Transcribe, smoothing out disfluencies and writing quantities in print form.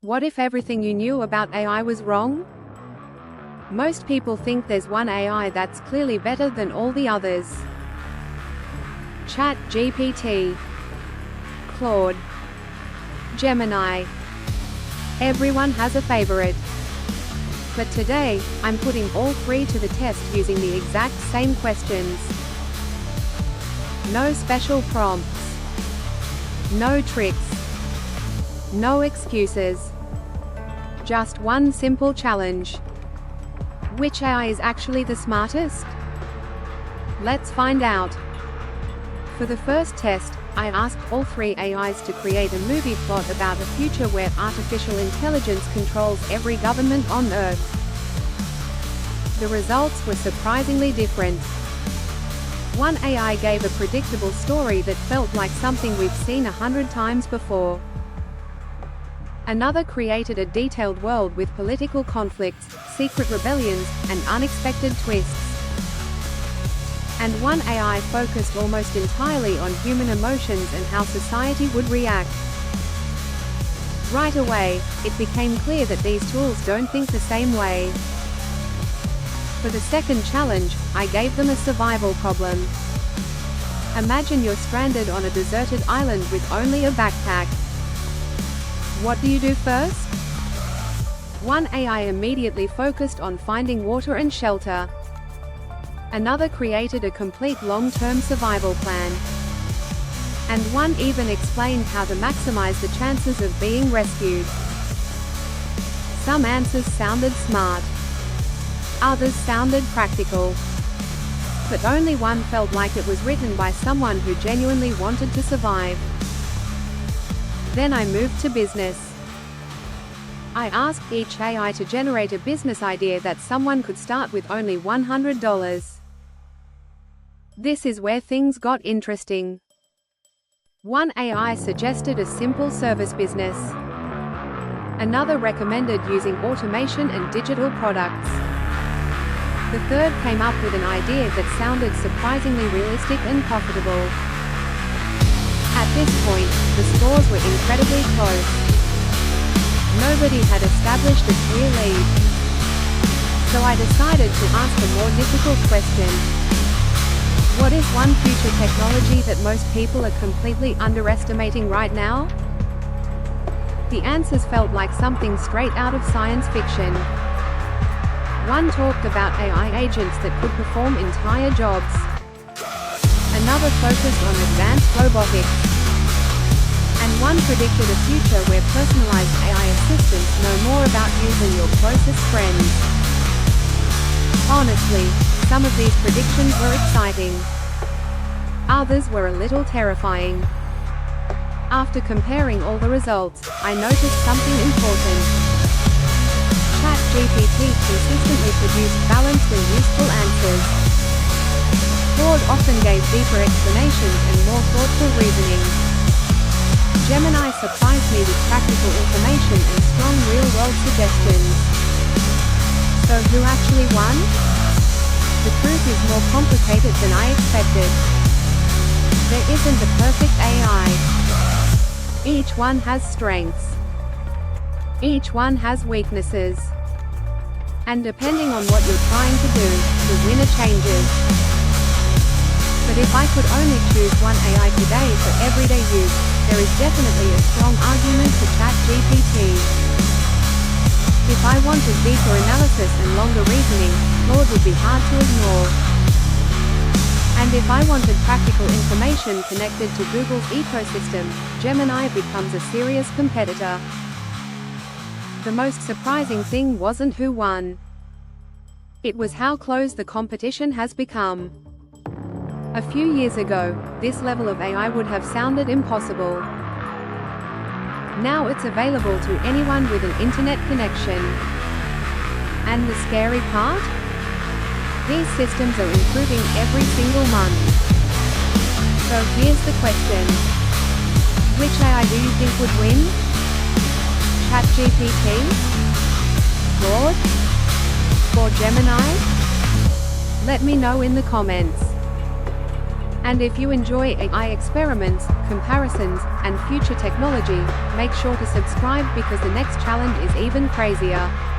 What if everything you knew about AI was wrong? Most people think there's one AI that's clearly better than all the others. ChatGPT, Claude, Gemini. Everyone has a favorite. But today, I'm putting all three to the test using the exact same questions. No special prompts. No tricks. No excuses. Just one simple challenge. Which AI is actually the smartest? Let's find out. For the first test, I asked all three AIs to create a movie plot about a future where artificial intelligence controls every government on Earth. The results were surprisingly different. One AI gave a predictable story that felt like something we've seen 100 times before. Another created a detailed world with political conflicts, secret rebellions, and unexpected twists. And one AI focused almost entirely on human emotions and how society would react. Right away, it became clear that these tools don't think the same way. For the second challenge, I gave them a survival problem. Imagine you're stranded on a deserted island with only a backpack. What do you do first? One AI immediately focused on finding water and shelter. Another created a complete long-term survival plan. And one even explained how to maximize the chances of being rescued. Some answers sounded smart. Others sounded practical. But only one felt like it was written by someone who genuinely wanted to survive. Then I moved to business. I asked each AI to generate a business idea that someone could start with only $100. This is where things got interesting. One AI suggested a simple service business. Another recommended using automation and digital products. The third came up with an idea that sounded surprisingly realistic and profitable. At this point, the scores were incredibly close. Nobody had established a clear lead. So I decided to ask a more difficult question. What is one future technology that most people are completely underestimating right now? The answers felt like something straight out of science fiction. One talked about AI agents that could perform entire jobs. Another focused on advanced robotics. And one predicted a future where personalized AI assistants know more about you than your closest friends. Honestly, some of these predictions were exciting. Others were a little terrifying. After comparing all the results, I noticed something important. ChatGPT consistently produced balanced and useful answers. Claude often gave deeper explanations and more thoughtful reasoning. Gemini surprised me with practical information and strong real-world suggestions. So who actually won? The truth is more complicated than I expected. There isn't a perfect AI. Each one has strengths. Each one has weaknesses. And depending on what you're trying to do, the winner changes. But if I could only choose one AI today for everyday use, there is definitely a strong argument for ChatGPT. If I wanted deeper analysis and longer reasoning, Claude would be hard to ignore. And if I wanted practical information connected to Google's ecosystem, Gemini becomes a serious competitor. The most surprising thing wasn't who won. It was how close the competition has become. A few years ago, this level of AI would have sounded impossible. Now it's available to anyone with an internet connection. And the scary part? These systems are improving every single month. So here's the question. Which AI do you think would win? ChatGPT? Claude? Or Gemini? Let me know in the comments. And if you enjoy AI experiments, comparisons, and future technology, make sure to subscribe because the next challenge is even crazier.